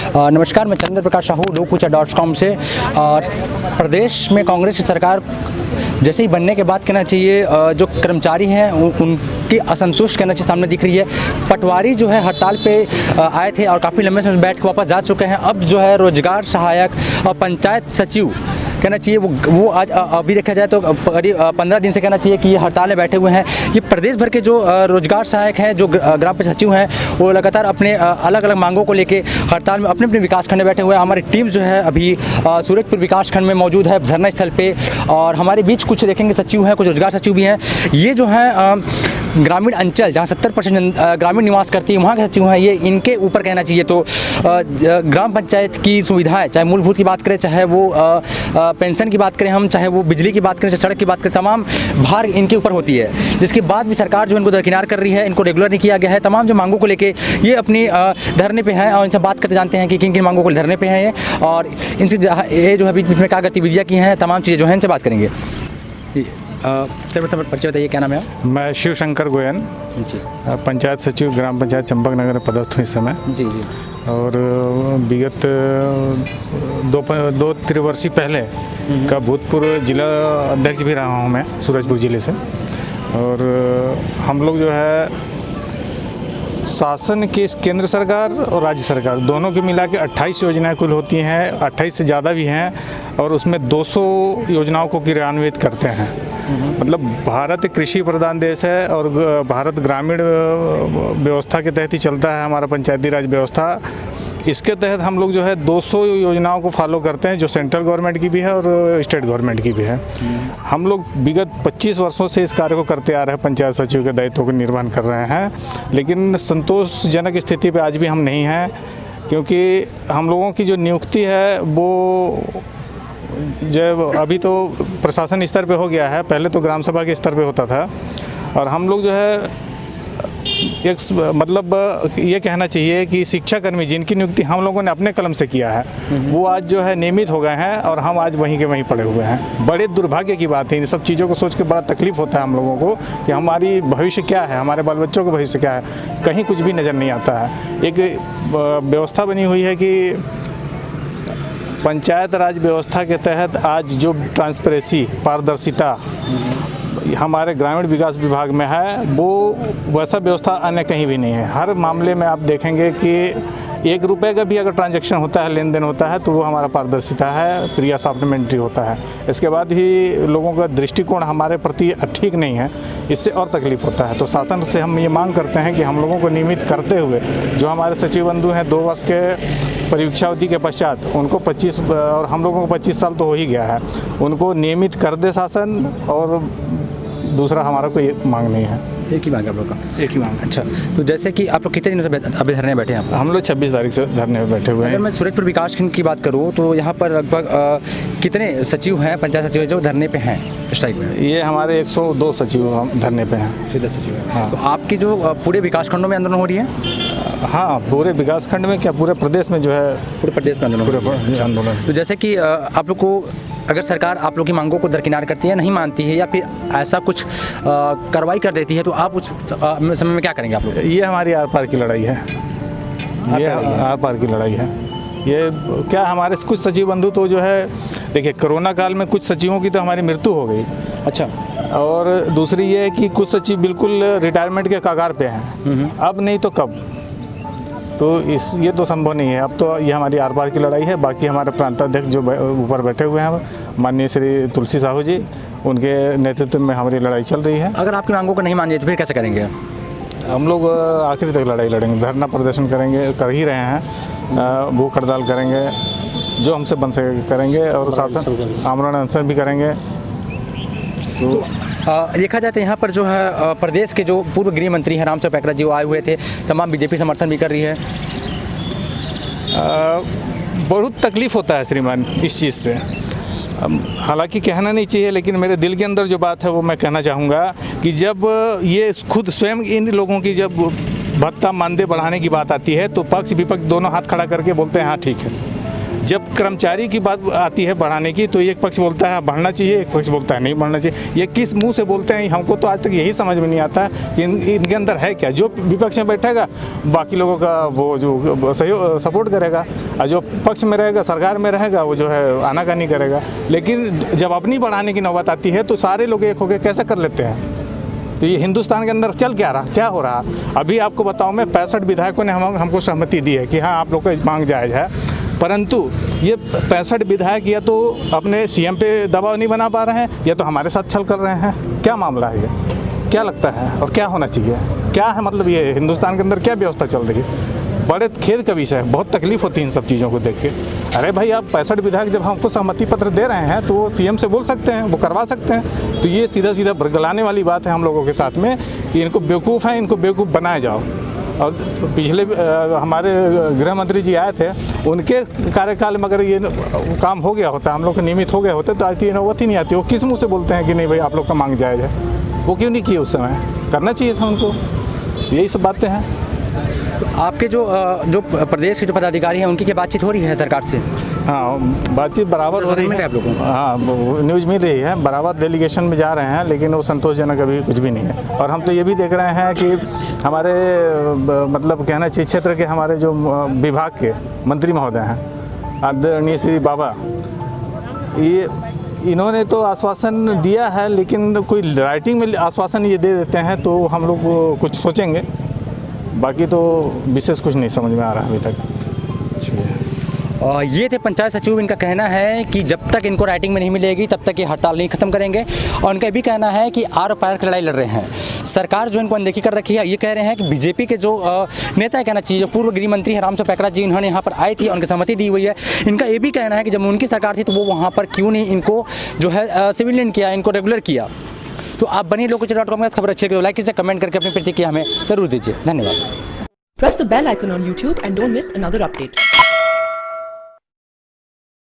नमस्कार, मैं चंद्र प्रकाश साहू लोकपूछा.com से। और प्रदेश में कांग्रेस की सरकार जैसे ही बनने के बाद कहना चाहिए जो कर्मचारी हैं उनकी असंतुष्ट कहना चाहिए सामने दिख रही है। पटवारी जो है हड़ताल पे आए थे और काफ़ी लंबे समय बैठ के वापस जा चुके हैं। अब जो है रोजगार सहायक और पंचायत सचिव कहना चाहिए वो आज अभी देखा जाए तो करीब 15 दिन से कहना चाहिए कि ये हड़ताल में बैठे हुए हैं। ये प्रदेश भर के जो रोजगार सहायक हैं, जो ग्राम पंचायत सचिव हैं, वो लगातार अपने अलग अलग मांगों को लेके हड़ताल में अपने अपने विकास खंड में बैठे हुए हैं। हमारी टीम जो है अभी सूरजपुर विकास खंड में मौजूद है धरना स्थल पे, और हमारे बीच कुछ देखेंगे सचिव हैं, कुछ रोजगार सचिव भी हैं। ये जो हैं ग्रामीण अंचल जहाँ 70% ग्रामीण निवास करती है वहाँ के सचिव हैं। ये इनके ऊपर कहना चाहिए तो ग्राम पंचायत की सुविधाएं, चाहे मूलभूत की बात करें, चाहे वो पेंशन की बात करें हम, चाहे वो बिजली की बात करें, चाहे सड़क की बात करें, तमाम भार इनके ऊपर होती है। जिसके बाद भी सरकार जो इनको दरकिनार कर रही है, इनको रेगुलर नहीं किया गया है। तमाम जो मांगों को लेके ये अपनी धरने पे हैं और इनसे बात करते जानते हैं कि किन किन मांगों को धरने पे हैं ये, और इनसे ये जो है बीच में क्या गतिविधियाँ की हैं, तमाम चीज़ें जो हैं इनसे बात करेंगे। परिचय बताइए, क्या नाम है? मैं शिव शंकर गोयन जी, पंचायत सचिव ग्राम पंचायत चंपक नगर में पदस्थ हूँ इस समय। जी जी। और विगत दो त्रिवर्षीय पहले का भूतपूर्व जिला अध्यक्ष भी रहा हूँ मैं सूरजपुर जिले से। और हम लोग जो है शासन की केंद्र सरकार और राज्य सरकार दोनों के मिला के 28 योजनाएं कुल होती हैं, 28 से ज़्यादा भी हैं, और उसमें 200 योजनाओं को क्रियान्वित करते हैं। मतलब भारत एक कृषि प्रधान देश है और भारत ग्रामीण व्यवस्था के तहत ही चलता है हमारा पंचायती राज व्यवस्था। इसके तहत हम लोग जो है 200 योजनाओं को फॉलो करते हैं, जो सेंट्रल गवर्नमेंट की भी है और स्टेट गवर्नमेंट की भी है। हम लोग विगत 25 वर्षों से इस कार्य को करते आ रहे हैं, पंचायत सचिव के दायित्व को निर्वहन कर रहे हैं। लेकिन संतोषजनक स्थिति पे आज भी हम नहीं हैं, क्योंकि हम लोगों की जो नियुक्ति है वो जब अभी तो प्रशासन स्तर पे हो गया है, पहले तो ग्राम सभा के स्तर पे होता था। और हम लोग जो है एक मतलब ये कहना चाहिए कि शिक्षाकर्मी जिनकी नियुक्ति हम लोगों ने अपने कलम से किया है, वो आज जो है नियमित हो गए हैं और हम आज वहीं के वहीं पड़े हुए हैं। बड़े दुर्भाग्य की बात है। इन सब चीज़ों को सोच के बड़ा तकलीफ होता है हम लोगों को कि हमारी भविष्य क्या है, हमारे बाल बच्चों का भविष्य क्या है, कहीं कुछ भी नज़र नहीं आता है। एक व्यवस्था बनी हुई है कि पंचायत राज व्यवस्था के तहत आज जो ट्रांसपेरेंसी, पारदर्शिता हमारे ग्रामीण विकास विभाग में है, वो वैसा व्यवस्था अन्य कहीं भी नहीं है। हर मामले में आप देखेंगे कि 1 रुपये का भी अगर ट्रांजैक्शन होता है, लेन देन होता है, तो वो हमारा पारदर्शिता है, प्रिया सप्लीमेंट्री होता है। इसके बाद ही लोगों का दृष्टिकोण हमारे प्रति ठीक नहीं है, इससे और तकलीफ होता है। तो शासन से हम ये मांग करते हैं कि हम लोगों को नियमित करते हुए, जो हमारे सचिव बंधु हैं 2 वर्ष के परीक्षा अवधि के पश्चात उनको 25 और हम लोगों को 25 साल तो हो ही गया है, उनको नियमित कर दे शासन। और दूसरा हमारा कोई मांग नहीं है, एक ही मांग है आप लोग का? एक ही मांग। अच्छा, तो जैसे कि आप लोग कितने दिनों से अभी धरने बैठे हैं? हम लोग 26 तारीख से धरने में बैठे हुए हैं। अगर मैं सूरजपुर विकास खंड की बात करूँ तो यहाँ पर लगभग कितने सचिव हैं, पंचायत सचिव जो धरने पे हैं स्ट्राइक में? ये हमारे 102 सचिव हम धरने पे हैं। 110 सचिव हैं। हाँ। तो आपकी जो पूरे विकास खंडों में आंदोलन हो रही है? हाँ, पूरे विकास खंड में क्या, पूरे प्रदेश में जो है, पूरे प्रदेश में आंदोलन हो रही है। पूरे आंदोलन। तो जैसे कि आप लोग को अगर सरकार आप लोग की मांगों को दरकिनार करती है, नहीं मानती है, या फिर ऐसा कुछ कार्रवाई कर देती है, तो आप उस समय में क्या करेंगे आप लोग? ये हमारी आर पार की लड़ाई है, ये आर पार की लड़ाई है। ये क्या, हमारे कुछ सचिव बंधु तो जो है, देखिए कोरोना काल में कुछ सचिवों की तो हमारी मृत्यु हो गई। अच्छा। और दूसरी ये है कि कुछ सचिव बिल्कुल रिटायरमेंट के कगार पे हैं, अब नहीं तो कब, तो ये तो संभव नहीं है। अब तो ये हमारी आर पार की लड़ाई है। बाकी हमारे प्रांताध्यक्ष जो ऊपर बैठे हुए हैं, माननीय श्री तुलसी साहू जी, उनके नेतृत्व में हमारी लड़ाई चल रही है। अगर आपकी मांगों को नहीं मानिए तो फिर कैसे करेंगे? हम लोग आखिरी तक लड़ाई लड़ेंगे, धरना प्रदर्शन करेंगे, कर ही रहे हैं, भूख हड़ताल करेंगे, जो हमसे बन सके करेंगे, और शासन आमरण अनशन भी करेंगे। तो देखा जाए तो यहाँ पर जो है प्रदेश के जो पूर्व गृह मंत्री हैं रामचंद्र पैकरा जी, वो आए हुए थे, तमाम बीजेपी समर्थन भी कर रही है। बहुत तकलीफ़ होता है श्रीमान इस चीज़ से। हालांकि कहना नहीं चाहिए, लेकिन मेरे दिल के अंदर जो बात है वो मैं कहना चाहूँगा कि जब ये खुद स्वयं इन लोगों की जब भत्ता मानदेय बढ़ाने की बात आती है, तो पक्ष विपक्ष दोनों हाथ खड़ा करके बोलते हैं हाँ ठीक है। जब कर्मचारी की बात आती है बढ़ाने की तो एक पक्ष बोलता है बढ़ना चाहिए, एक पक्ष बोलता है नहीं बढ़ना चाहिए। ये किस मुंह से बोलते हैं हमको तो आज तक यही समझ में नहीं आता कि इनके अंदर है क्या। जो विपक्ष में बैठेगा बाकी लोगों का वो जो सहयोग सपोर्ट करेगा, और जो पक्ष में रहेगा सरकार में रहेगा वो जो है आनाकानी करेगा। लेकिन जब अपनी बढ़ाने की नौबत आती है तो सारे लोग एक होकर कैसे कर लेते हैं। तो ये हिंदुस्तान के अंदर चल क्या रहा, क्या हो रहा। अभी आपको बताऊं मैं 65 विधायकों ने हमको सहमति दी है कि हाँ आप लोग का मांग जायज़ है, परंतु ये 65 विधायक या तो अपने सीएम पे दबाव नहीं बना पा रहे हैं या तो हमारे साथ छल कर रहे हैं। क्या मामला है ये, क्या लगता है और क्या होना चाहिए, क्या है मतलब ये हिंदुस्तान के अंदर क्या व्यवस्था चल रही है। बड़े खेद का विषय है, बहुत तकलीफ होती है इन सब चीज़ों को देख के। अरे भाई आप 65 विधायक जब हमको सहमति पत्र दे रहे हैं तो वो सीएम से बोल सकते हैं, वो करवा सकते हैं। तो ये सीधा सीधा बरगलाने वाली बात है हम लोगों के साथ में कि इनको बेवकूफ़ है, इनको बेवकूफ़ बनाए जाओ। और पिछले हमारे गृह मंत्री जी आए थे, उनके कार्यकाल में अगर ये काम हो गया होता, हम लोग नियमित हो गए होते तो आज ये नौबत ही नहीं आती। वो किस मुँह से बोलते हैं कि नहीं भाई आप लोग का मांग जायज़ है, वो क्यों नहीं किए उस समय, करना चाहिए था उनको। यही सब बातें हैं। आपके जो प्रदेश के जो पदाधिकारी हैं उनकी क्या बातचीत हो रही है सरकार से? हाँ बातचीत बराबर हो रही है आप लोगों को? हाँ न्यूज़ मिल रही है, बराबर डेलीगेशन में जा रहे हैं, लेकिन वो संतोषजनक अभी कुछ भी नहीं है। और हम तो ये भी देख रहे हैं कि हमारे मतलब कहना चाहिए क्षेत्र के हमारे जो विभाग के मंत्री महोदय हैं आदरणीय श्री बाबा, ये इन्होंने तो आश्वासन दिया है, लेकिन कोई राइटिंग में आश्वासन ये दे देते हैं तो हम लोग कुछ सोचेंगे। बाकी तो विशेष कुछ नहीं समझ में आ रहा है अभी तक। ये थे पंचायत सचिव। इनका कहना है कि जब तक इनको राइटिंग में नहीं मिलेगी तब तक ये हड़ताल नहीं खत्म करेंगे। और उनका भी कहना है कि आर पार की लड़ाई लड़ रहे हैं, सरकार जो इनको अनदेखी कर रखी है। ये कह रहे हैं कि बीजेपी के जो नेता है, कहना चाहिए जो पूर्व गृह मंत्री है रामसो पैकरा जी, इन्होंने यहाँ पर आई थी, उनकी सहमति दी हुई है। इनका ये भी कहना है कि जब उनकी सरकार थी तो वो वहाँ पर क्यों नहीं इनको जो है सिविलियन किया, इनको रेगुलर किया। तो आप बनिए लोककुचर.com में खबर अच्छी लगी लाइक कीजिए, कमेंट करके अपनी प्रतिक्रिया हमें जरूर दीजिए। धन्यवाद। Press the bell icon on YouTube and don't miss another update.